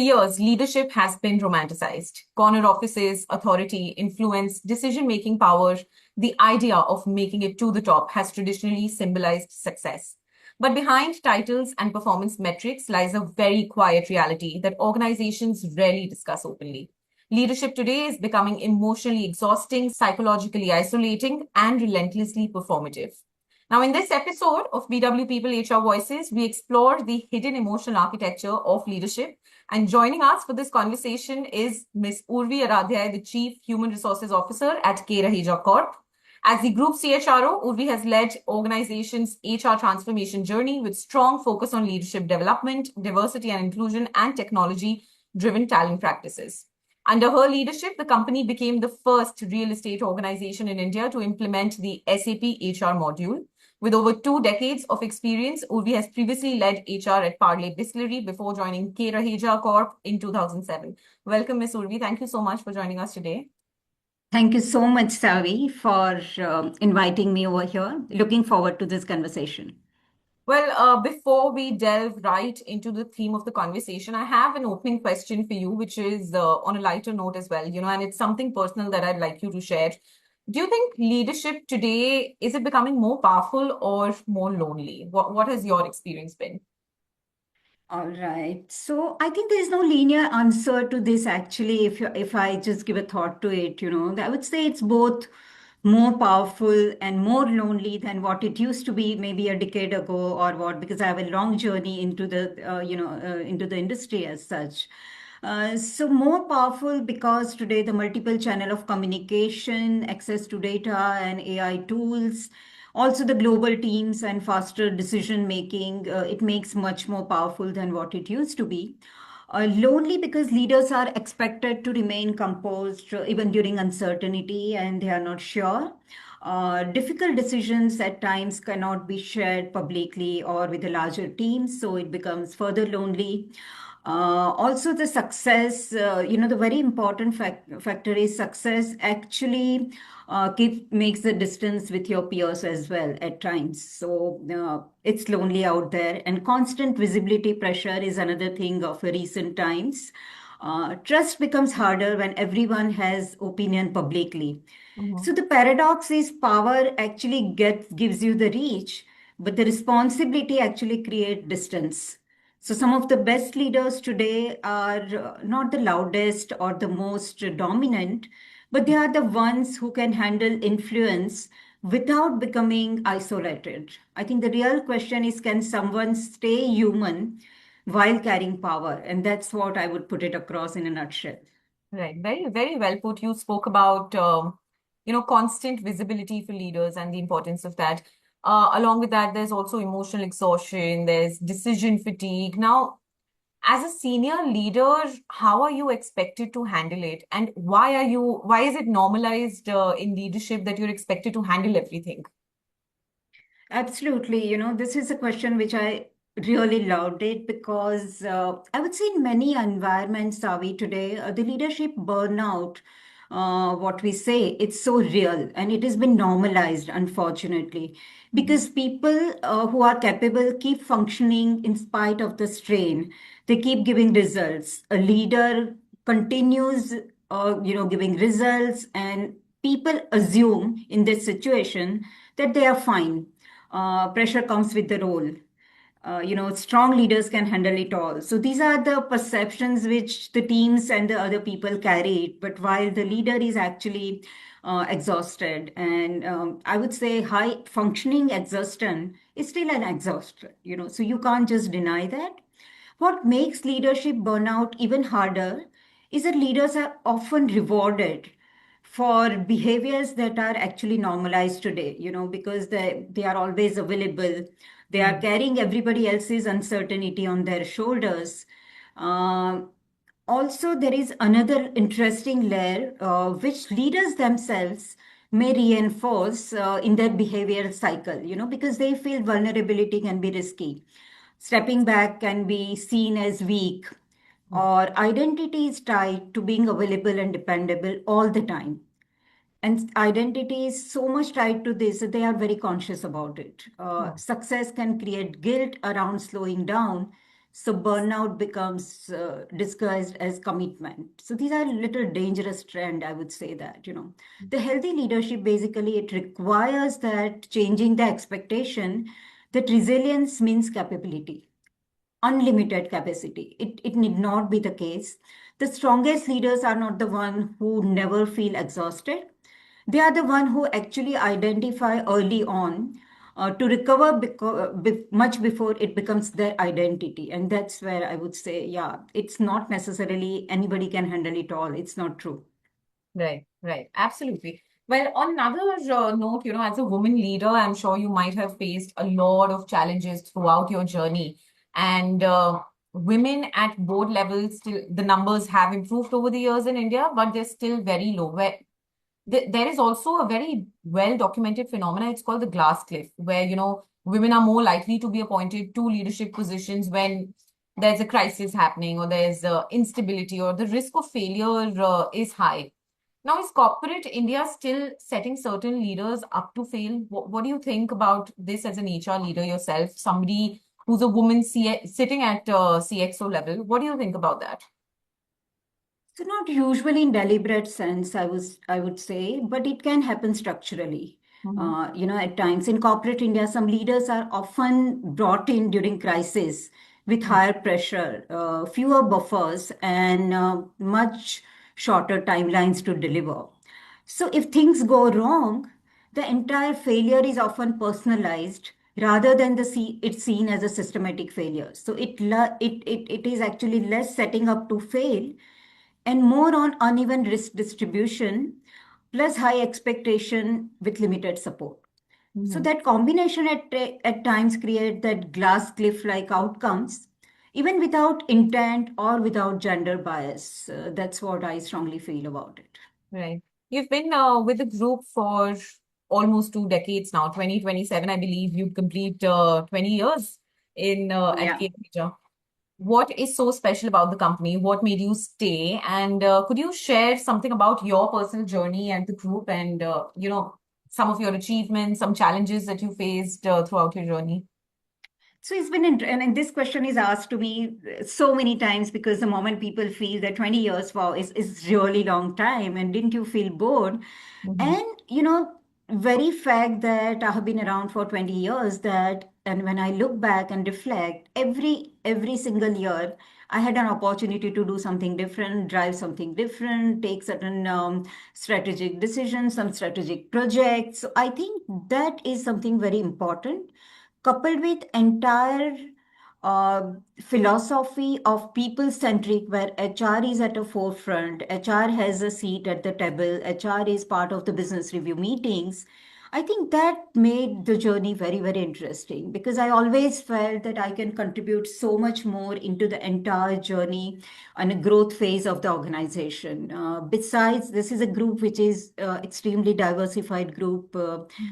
years, leadership has been romanticized. Corner offices, authority, influence, decision-making power, the idea of making it to the top has traditionally symbolized success. But behind titles and performance metrics lies a very quiet reality that organizations rarely discuss openly. Leadership today is becoming emotionally exhausting, psychologically isolating, and relentlessly performative. Now, in this episode of BW People HR Voices, we explore the hidden emotional architecture of leadership. And joining us for this conversation is Ms. Urvi Aradhya, the Chief Human Resources Officer at Raheja Corp. As the Group CHRO, Urvi has led organizations' HR transformation journey with strong focus on leadership development, diversity and inclusion, and technology-driven talent practices. Under her leadership, the company became the first real estate organization in India to implement the SAP HR module. With over 2 decades of experience, Urvi has previously led HR at Parley Distillery before joining Raheja Corp in 2007. Welcome, Ms. Urvi. Thank you so much for joining us today. Thank you so much, Savi, for inviting me over here. Looking forward to this conversation. Well, before we delve right into the theme of the conversation, I have an opening question for you, which is on a lighter note as well, and it's something personal that I'd like you to share. Do you think leadership today, is it becoming more powerful or more lonely? What has your experience been? All right. So I think there's no linear answer to this actually. If I just give a thought to it, I would say it's both more powerful and more lonely than what it used to be maybe a decade ago or what, because I have a long journey into into the industry as such. So more powerful because today the multiple channel of communication, access to data and AI tools, also the global teams and faster decision making, it makes much more powerful than what it used to be. Lonely because leaders are expected to remain composed even during uncertainty and they are not sure. Difficult decisions at times cannot be shared publicly or with a larger team, so it becomes further lonely. Also, the success, the very important factor is success actually makes the distance with your peers as well at times. So it's lonely out there. And constant visibility pressure is another thing of recent times. Trust becomes harder when everyone has opinion publicly. Mhm. So the paradox is power actually gives you the reach, but the responsibility actually create distance. So some of the best leaders today are not the loudest or the most dominant, but they are the ones who can handle influence without becoming isolated. I think the real question is, can someone stay human while carrying power? And that's what I would put it across in a nutshell. Right. Very, very well put. You spoke about, constant visibility for leaders and the importance of that. Along with that, there's also emotional exhaustion, there's decision fatigue. Now, as a senior leader, how are you expected to handle it? And why is it normalized in leadership that you're expected to handle everything? Absolutely. This is a question which I really loved it because I would say in many environments, Savi, today, the leadership burnout, what we say, it's so real and it has been normalized, unfortunately, Mhm. because people who are capable keep functioning in spite of the strain. They keep giving results. A leader continues, giving results, and people assume in this situation that they are fine. Pressure comes with the role. Strong leaders can handle it all. So these are the perceptions which the teams and the other people carry. But while the leader is actually exhausted, and I would say high functioning exhaustion is still an exhaustion. So you can't just deny that. What makes leadership burnout even harder is that leaders are often rewarded for behaviors that are actually normalized today, because they are always available. They are Mhm. carrying everybody else's uncertainty on their shoulders. Um, Also, there is another interesting layer which leaders themselves may reinforce in their behavioral cycle, because they feel vulnerability can be risky. Stepping back can be seen as weak, or identity is tied to being available and dependable all the time. And identity is so much tied to this that they are very conscious about it. Mhm. Success can create guilt around slowing down So burnout becomes disguised as commitment. So these are little dangerous trend, I would say that, the healthy leadership, basically, it requires that changing the expectation that resilience means capability, unlimited capacity. It need not be the case. The strongest leaders are not the one who never feel exhausted. They are the one who actually identify early on to recover much before it becomes their identity. And that's where I would say, yeah, it's not necessarily anybody can handle it all. It's not true. Right, right. Absolutely. Well, on another note, as a woman leader, I'm sure you might have faced a lot of challenges throughout your journey. And women at board levels, still, the numbers have improved over the years in India, but they're still very low. Where there is also a very well documented phenomena. It's called the glass cliff, where, women are more likely to be appointed to leadership positions when there's a crisis happening or there's instability or the risk of failure is high. Now, is corporate India still setting certain leaders up to fail? What do you think about this as an HR leader yourself, somebody who's a woman sitting at CXO level? What do you think about that? So not usually in deliberate sense, I would say, but it can happen structurally. Hmm. At times in corporate India, some leaders are often brought in during crisis with higher pressure, fewer buffers, and much shorter timelines to deliver. So if things go wrong, the entire failure is often personalized rather than it's seen as a systematic failure. So it is actually less setting up to fail and more on uneven risk distribution plus high expectation with limited support. So Hmm. that combination at times create that glass cliff like outcomes, even without intent or without gender bias. That's what I strongly feel about it. Right. You've been with the group for almost 2 decades now. 2027, I believe you'd complete 20 years in at Yeah. KPJ. What is so special about the company? What made you stay? And could you share something about your personal journey and the group and, some of your achievements, some challenges that you faced throughout your journey? So it's been, and this question is asked to me so many times because the moment people feel that 20 years, wow, is really long time. And didn't you feel bored? Hmm. And, very fact that I have been around for 20 years that, and when I look back and reflect, every single year, I had an opportunity to do something different, drive something different, take certain strategic decisions, some strategic projects. So I think that is something very important coupled with entire philosophy of people-centric, where HR is at the forefront, HR has a seat at the table, HR is part of the business review meetings. I think that made the journey very, very interesting because I always felt that I can contribute so much more into the entire journey and a growth phase of the organization. Besides, this is a group which is extremely diversified group.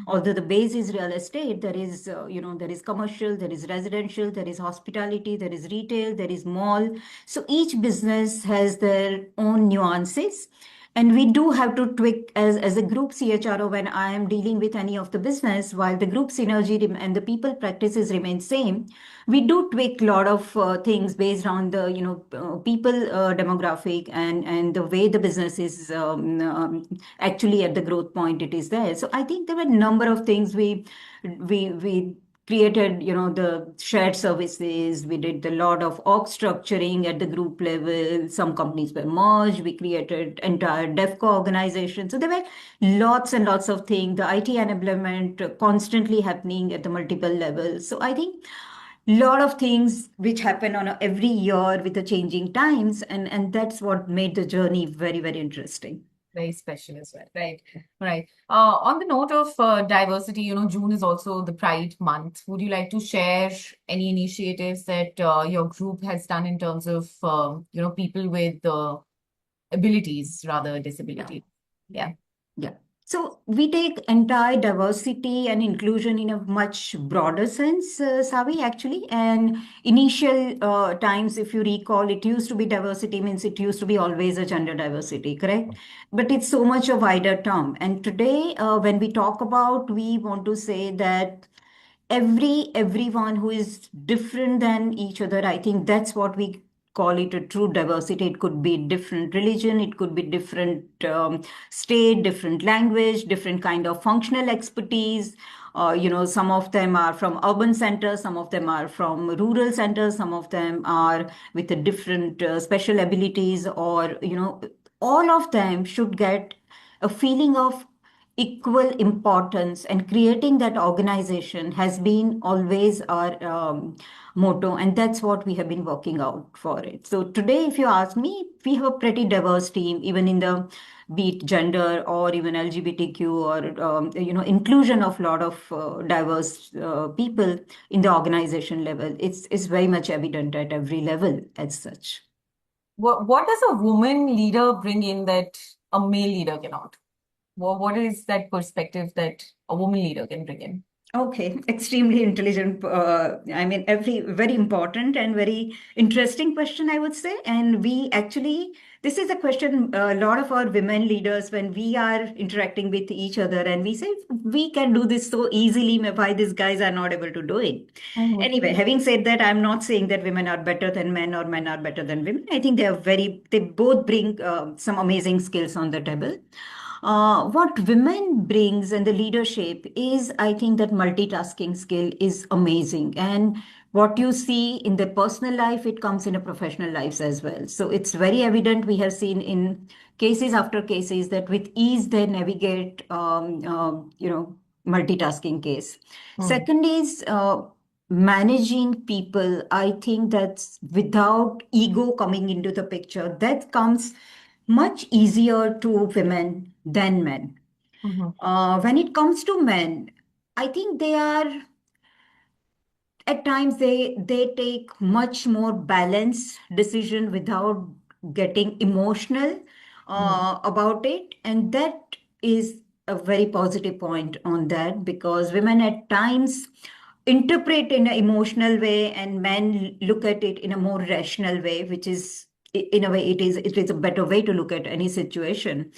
Although the base is real estate, there is there is commercial, there is residential, there is hospitality, there is retail, there is mall. So each business has their own nuances. And we do have to tweak as a group CHRO when I am dealing with any of the business, while the group synergy and the people practices remain same. We do tweak a lot of things based on the people demographic and the way the business is actually at the growth point it is there. So I think there were a number of things we created, the shared services. We did a lot of org structuring at the group level. Some companies were merged. We created entire DevCo organization. So there were lots and lots of things. The IT enablement constantly happening at the multiple levels. So I think lot of things which happen on every year with the changing times, and that's what made the journey very, very interesting. Very special as well, right? Right. On the note of diversity, June is also the Pride month. Would you like to share any initiatives that your group has done in terms of, people with abilities, rather Yeah. disability? Yeah. Yeah. So we take entire diversity and inclusion in a much broader sense, Savi, actually. And initial times, if you recall, it used to be diversity means it used to be always a gender diversity, correct? But it's so much a wider term. And today, when we talk about, we want to say that everyone who is different than each other. I think that's what we call it a true diversity. It could be different religion, it could be different state, different language, different kind of functional expertise. Some of them are from urban centers, some of them are from rural centers, some of them are with a different special abilities, or all of them should get a feeling of equal importance, and creating that organization has been always our motto, and that's what we have been working out for it. So today, if you ask me, we have a pretty diverse team, even in the be it gender or even LGBTQ, or inclusion of a lot of diverse people in the organization level. It's very much evident at every level as such. What does a woman leader bring in that a male leader cannot? What is that perspective that a woman leader can bring in? Okay, extremely intelligent. I mean, every very important and very interesting question, I would say. And we actually, this is a question a lot of our women leaders, when we are interacting with each other, and we say, we can do this so easily, why these guys are not able to do it. Mhm. Anyway, having said that, I'm not saying that women are better than men or men are better than women. I think they both bring some amazing skills on the table. What women brings in the leadership is, I think, that multitasking skill is amazing. And what you see in their personal life, it comes in a professional lives as well. So it's very evident. We have seen in cases after cases that with ease they navigate, multitasking case. Hmm. Second is managing people. I think that's without ego coming into the picture. That comes much easier to women than men. Mhm. When it comes to men, I think they are at times they take much more balanced decision without getting emotional Mhm. about it, and that is a very positive point on that, because women at times interpret in an emotional way and men look at it in a more rational way, which is in a way it is a better way to look at any situation.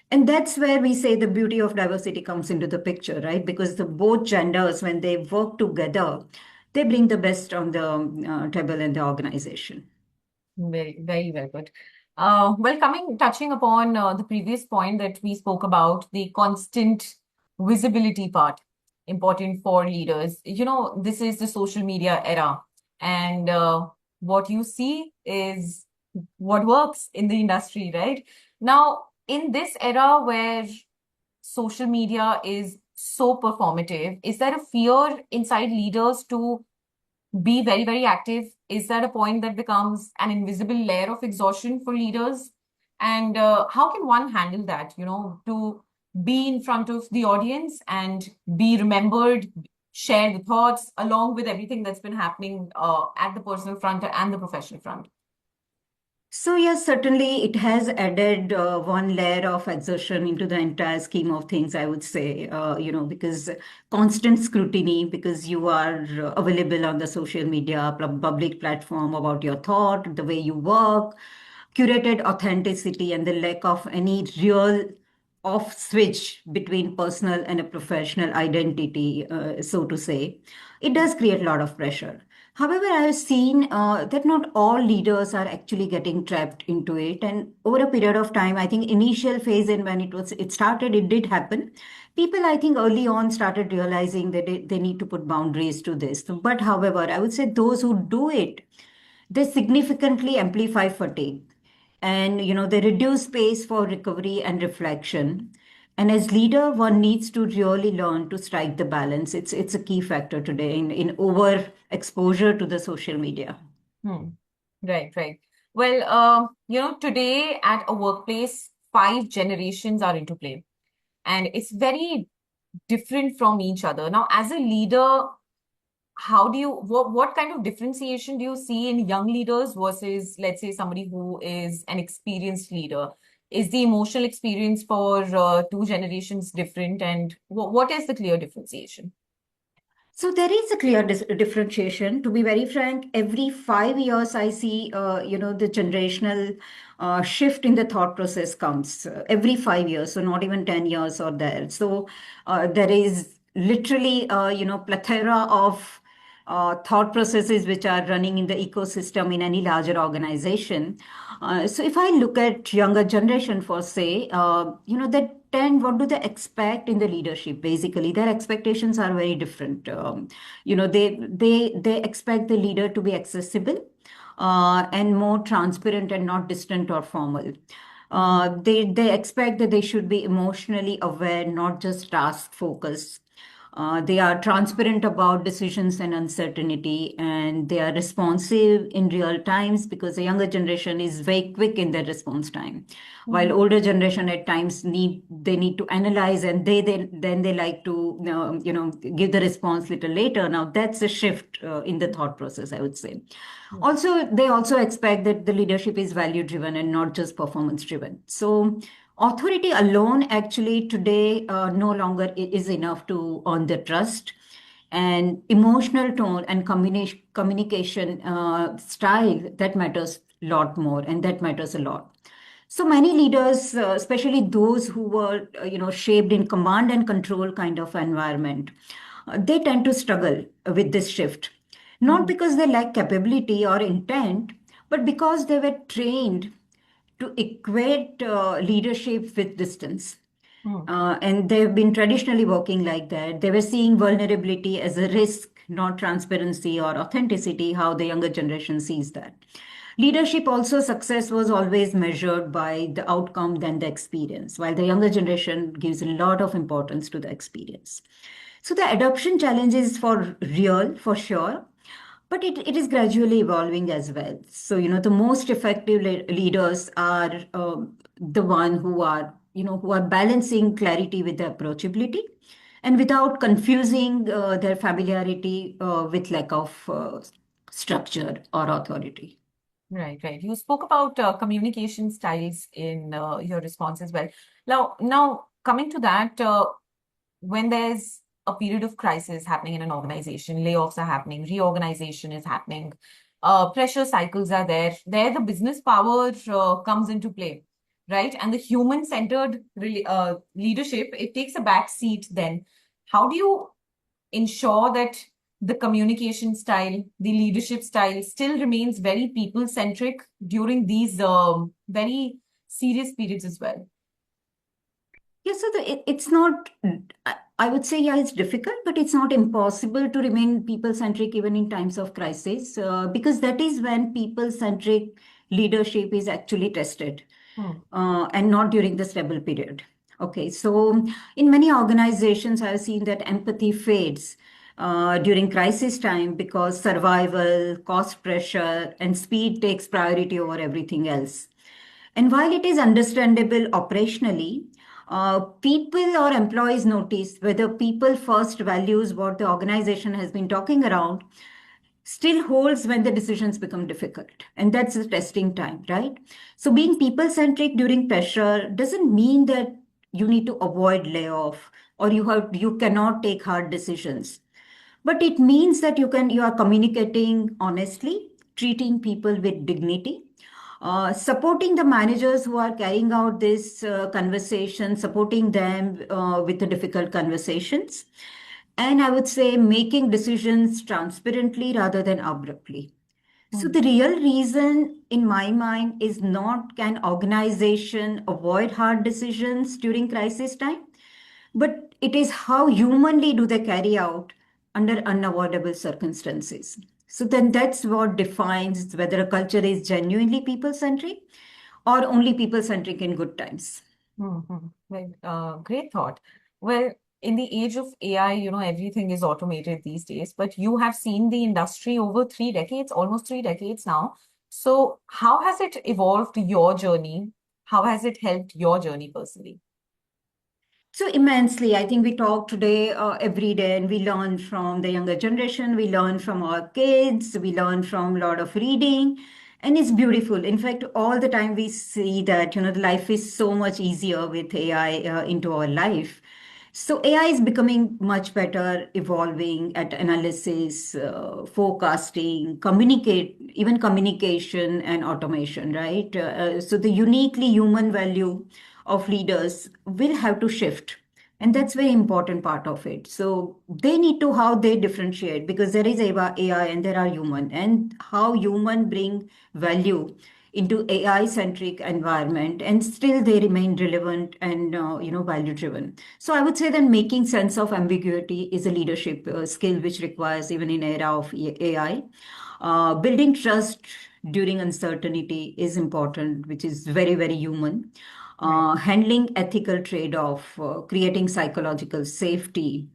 And that's where we say the beauty of diversity comes into the picture, right? Because the both genders, when they work together, they bring the best on the table in the organization. Very, very, very good. Touching upon the previous point that we spoke about, the constant visibility part, important for leaders. This is the social media era, and what you see is what works in the industry, right? Now, in this era where social media is so performative, is there a fear inside leaders to be very, very active? Is that a point that becomes an invisible layer of exhaustion for leaders? And how can one handle that, to be in front of the audience and be remembered, share the thoughts along with everything that's been happening at the personal front and the professional front? So yes, certainly it has added one layer of exertion into the entire scheme of things, I would say, because constant scrutiny, because you are available on the social media, public platform about your thought, the way you work, curated authenticity, and the lack of any real off switch between personal and a professional identity, so to say, it does create a lot of pressure. However, I have seen that not all leaders are actually getting trapped into it, and over a period of time, I think initial phase and when it started, it did happen. People, I think, early on started realizing that they need to put boundaries to this. But however, I would say those who do it, they significantly amplify fatigue, and they reduce space for recovery and reflection. And as leader, one needs to really learn to strike the balance. It's a key factor today in over exposure to the social media. Hmm. Right, right. Well, today at a workplace, five generations are into play, and it's very different from each other. Now, as a leader, what kind of differentiation do you see in young leaders versus, let's say, somebody who is an experienced leader? Is the emotional experience for two generations different? And what is the clear differentiation? So there is a clear differentiation. To be very frank, every 5 years I see, the generational shift in the thought process comes every 5 years. So not even 10 years or there. So there is literally, plethora of thought processes which are running in the ecosystem in any larger organization. So if I look at younger generation for say, that tend, what do they expect in the leadership? Basically, their expectations are very different. They expect the leader to be accessible and more transparent and not distant or formal. They expect that they should be emotionally aware, not just task focused. They are transparent about decisions and uncertainty, and they are responsive in real times because the younger generation is very quick in their response time, while Mhm. older generation at times need to analyze, and then they like to give the response little later. Now that's a shift in the thought process, I would say. Mhm. Also, they also expect that the leadership is value driven and not just performance driven. So authority alone actually today no longer is enough to earn the trust, and emotional tone and communication style, that matters a lot more, and that matters a lot. So many leaders, especially those who were shaped in command and control kind of environment, they tend to struggle with this shift, not Mhm. because they lack capability or intent, but because they were trained to equate leadership with distance. Mhm. And they've been traditionally working like that. They were seeing vulnerability as a risk, not transparency or authenticity, how the younger generation sees that. Leadership also, success was always measured by the outcome than the experience, while the younger generation gives a lot of importance to the experience. So the adoption challenge is for real, for sure, but it is gradually evolving as well. So, the most effective leaders are the one who are balancing clarity with the approachability and without confusing their familiarity with lack of structure or authority. Right, right. You spoke about communication styles in your response as well. Now coming to that, when there's a period of crisis happening in an organization, layoffs are happening, reorganization is happening, pressure cycles are there. There, the business power comes into play, right? And the human-centered leadership, it takes a back seat then. How do you ensure that the communication style, the leadership style still remains very people-centric during these very serious periods as well? Yes, so it's not, I would say, yeah, it's difficult, but it's not impossible to remain people centric even in times of crisis, because that is when people centric leadership is actually tested, Hmm. and not during the stable period. Okay, so in many organizations, I've seen that empathy fades during crisis time because survival, cost pressure, and speed takes priority over everything else. And while it is understandable operationally, people or employees notice whether people first values what the organization has been talking around still holds when the decisions become difficult. And that's the testing time, right? So being people centric during pressure doesn't mean that you need to avoid layoff or you cannot take hard decisions, but it means that you are communicating honestly, treating people with dignity, supporting the managers who are carrying out this conversation, supporting them with the difficult conversations, and I would say making decisions transparently rather than abruptly. So Hmm. the real reason in my mind is not can organization avoid hard decisions during crisis time, but it is how humanly do they carry out under unavoidable circumstances. So then that's what defines whether a culture is genuinely people centric or only people centric in good times. Mm-hmm. Well, great thought. Well, in the age of AI, everything is automated these days, but you have seen the industry over 3 decades, almost 3 decades now. So, how has it evolved your journey? How has it helped your journey personally? So immensely, I think we talk today every day, and we learn from the younger generation. We learn from our kids. We learn from a lot of reading, and it's beautiful. In fact, all the time we see that the life is so much easier with AI into our life. So AI is becoming much better, evolving at analysis, forecasting, even communication and automation, right? So the uniquely human value of leaders will have to shift And that's very important part of it. So they need to how they differentiate, because there is AI and there are human, and how human bring value into AI centric environment and still they remain relevant and value driven. So I would say that making sense of ambiguity is a leadership skill which requires even in era of AI. Building trust during uncertainty is important, which is very, very human. Right. Handling ethical trade-off, creating psychological safety,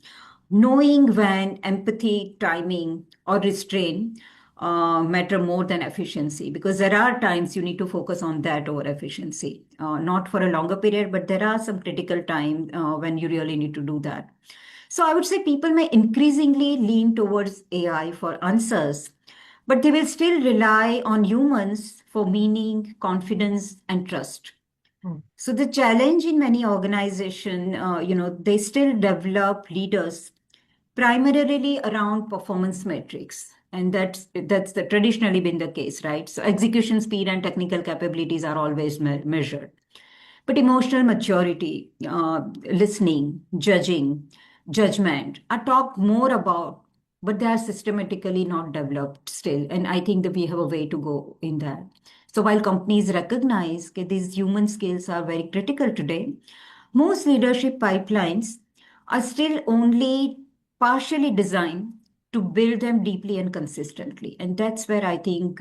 knowing when empathy, timing, or restraint matter more than efficiency, because there are times you need to focus on that over efficiency, not for a longer period, but there are some critical time when you really need to do that. So I would say people may increasingly lean towards AI for answers, but they will still rely on humans for meaning, confidence, and trust. Hmm. So the challenge in many organizations, they still develop leaders primarily around performance metrics, and that's traditionally been the case, right? So execution speed and technical capabilities are always measured, but emotional maturity, listening, judgment are talked more about, but they are systematically not developed still. And I think that we have a way to go in that. So while companies recognize that these human skills are very critical today, most leadership pipelines are still only partially designed to build them deeply and consistently. And that's where I think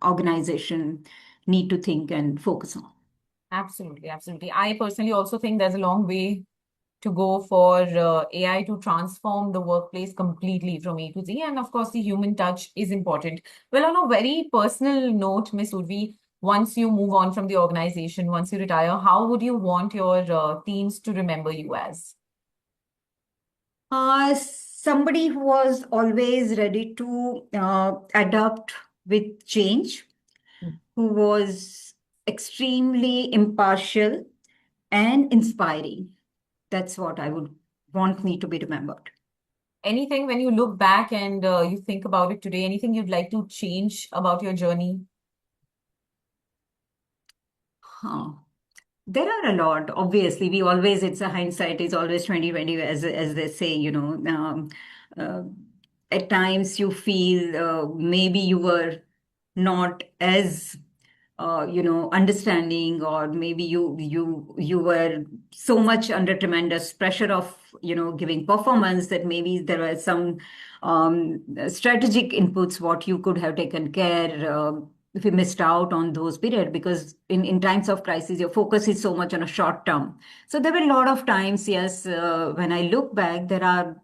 organization need to think and focus on. Absolutely, absolutely. I personally also think there's a long way to go for AI to transform the workplace completely from A to Z. And of course, the human touch is important. Well, on a very personal note, Miss Urvi, once you move on from the organization, once you retire, how would you want your teams to remember you as? Somebody who was always ready to adapt with change, Hmm. who was extremely impartial and inspiring. That's what I would want me to be remembered. Anything when you look back and you think about it today, anything you'd like to change about your journey? Huh. There are a lot. Obviously, we always, it's a hindsight is always 2020, as they say, uh, at times you feel maybe you were not as understanding, or maybe you were so much under tremendous pressure of giving performance that maybe there were some strategic inputs what you could have taken care if you missed out on those period, because in times of crisis your focus is so much on a short term. So there were a lot of times, yes, when I look back, there are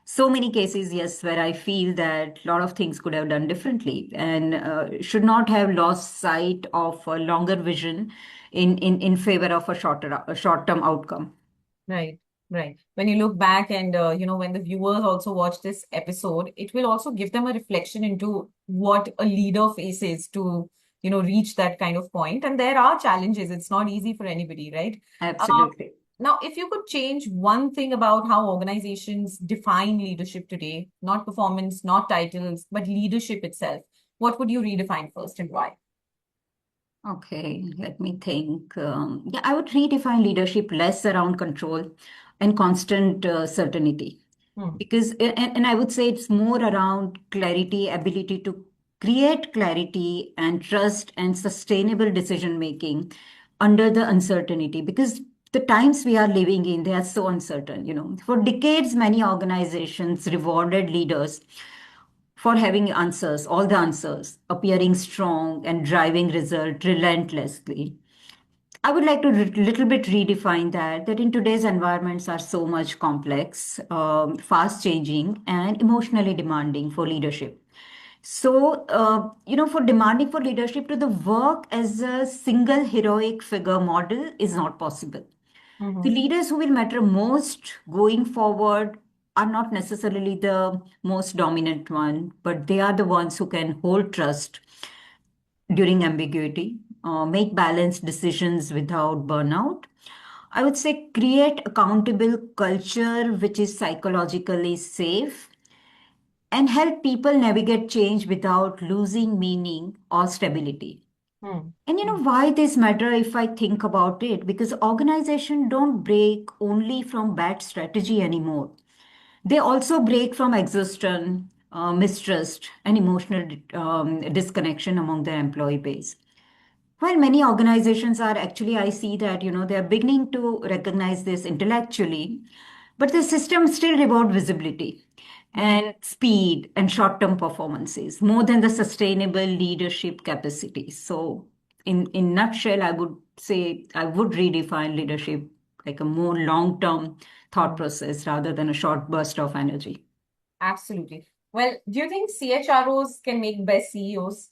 so many cases, yes, where I feel that a lot of things could have done differently, and should not have lost sight of a longer vision in favor of a short term outcome. Right, right. When you look back and when the viewers also watch this episode, it will also give them a reflection into what a leader faces to, reach that kind of point. And there are challenges. It's not easy for anybody, right? Uh, Absolutely. Now, if you could change one thing about how organizations define leadership today, not performance, not titles, but leadership itself, what would you redefine first and why? Okay, let me think. Yeah, I would redefine leadership less around control and constant certainty. Hmm. Because, and I would say it's more around clarity, ability to create clarity and trust and sustainable decision making under the uncertainty. Because the times we are living in, they are so uncertain. For decades, many organizations rewarded leaders for having answers, all the answers, appearing strong and driving result relentlessly. I would like to little bit redefine that in today's environments are so much complex, fast changing, and emotionally demanding for leadership. So, for demanding for leadership to the work as a single heroic figure model is not possible. The Mm-hmm. leaders who will matter most going forward are not necessarily the most dominant one, but they are the ones who can hold trust during ambiguity, make balanced decisions without burnout. I would say create accountable culture which is psychologically safe and help people navigate change without losing meaning or stability. Hmm. And you know Hmm. why this matter if I think about it? Because organization don't break only from bad strategy anymore. They also break from exhaustion, mistrust, and emotional disconnection among their employee base. While many organizations are actually, I see that, they're beginning to recognize this intellectually, but the system still reward visibility Hmm. and speed and short-term performances more than the sustainable leadership capacity. So, in nutshell, I would say I would redefine leadership like a more long-term thought Hmm. process rather than a short burst of energy. Absolutely. Well, do you think CHROs can make best CEOs?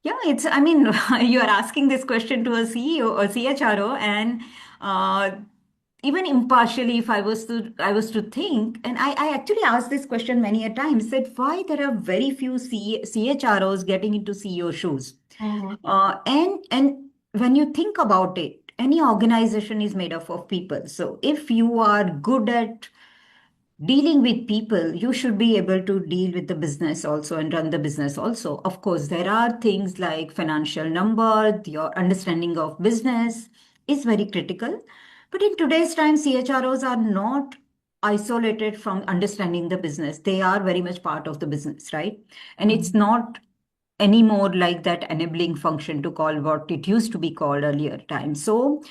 Yeah, I mean, you are asking this question to a CEO or CHRO, and uh, even impartially, if I was to think, and I actually asked this question many a time, said why there are very few CHROs getting into CEO shoes. Hmm. And when you think about it, any organization is made up of people. So if you are good at dealing with people, you should be able to deal with the business also and run the business also. Of course, there are things like financial number, your understanding of business is very critical. But in today's time, CHROs are not isolated from understanding the business. They are very much part of the business, right? And it's Hmm. not anymore like that enabling function to call what it used to be called earlier times. So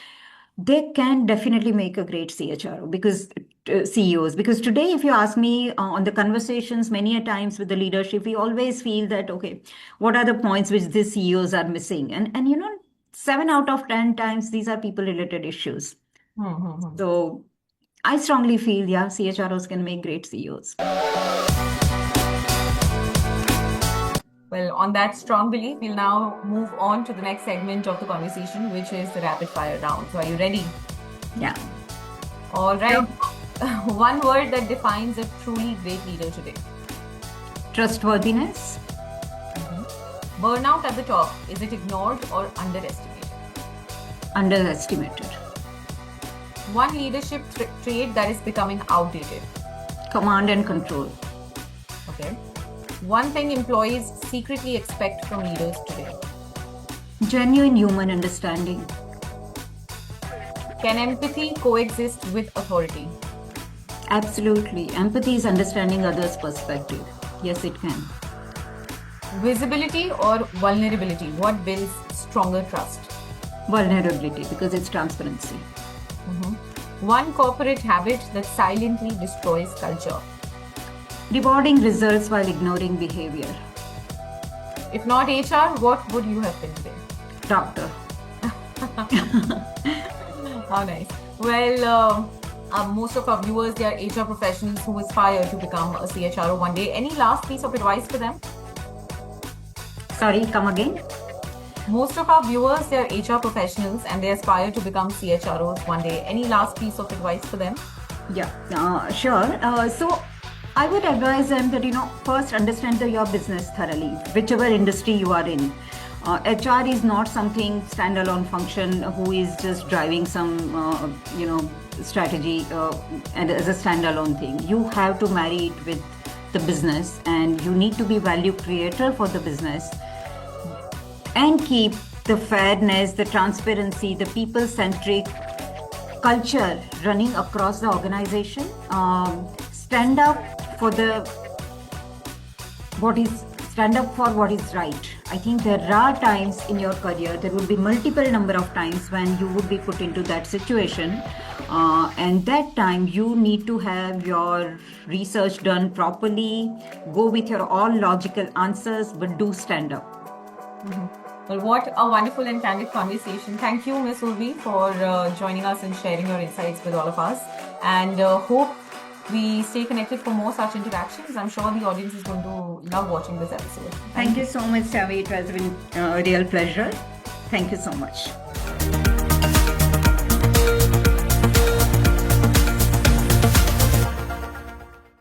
they can definitely make a great CHRO because CEOs. Because today, if you ask me on the conversations, many a times with the leadership, we always feel that okay, what are the points which these CEOs are missing? And 7 out of 10 times these are people related issues. Hmm. Hmm. Hmm. So I strongly feel yeah, CHROs can make great CEOs. Well, on that strong belief, we'll now move on to the next segment of the conversation, which is the rapid fire round. So, are you ready? Yeah. All Sure. right. One word that defines a truly great leader today. Trustworthiness, Mhm. Burnout at the top, is it ignored or underestimated? underestimated. One leadership trait that is becoming outdated. Command and control, Okay. One thing employees secretly expect from leaders today. genuine human understanding. Can empathy coexist with authority? Absolutely. Empathy is understanding others' perspective. Yes, it can. Visibility or vulnerability? What builds stronger trust? Vulnerability because it's transparency. Mhm. One corporate habit that silently destroys culture. Rewarding results while ignoring behavior. If not HR, what would you have been today? Doctor. How nice. Well, most of our viewers, they are HR professionals who aspire to become a CHRO one day. Any last piece of advice for them? Sorry, come again. Most of our viewers, they are HR professionals and they aspire to become CHROs one day. Any last piece of advice for them? Yeah, sure. So I would advise them that, first understand your business thoroughly, whichever industry you are in. HR is not something standalone function who is just driving some, strategy and as a standalone thing. You have to marry it with the business and you need to be value creator for the business and keep the fairness, the transparency, the people-centric culture running across the organization. Stand up for what is right. I think there are times in your career, there will be multiple number of times when you would be put into that situation. And that time you need to have your research done properly, go with your all logical answers, but do stand up. Mhm. Well, what a wonderful and candid conversation. Thank you, Miss Urvi, for joining us and sharing your insights with all of us. And hope we stay connected for more such interactions. I'm sure the audience is going to love watching this episode. Thank Thank you you. so much, Savi. It has been a real pleasure. Thank you so much.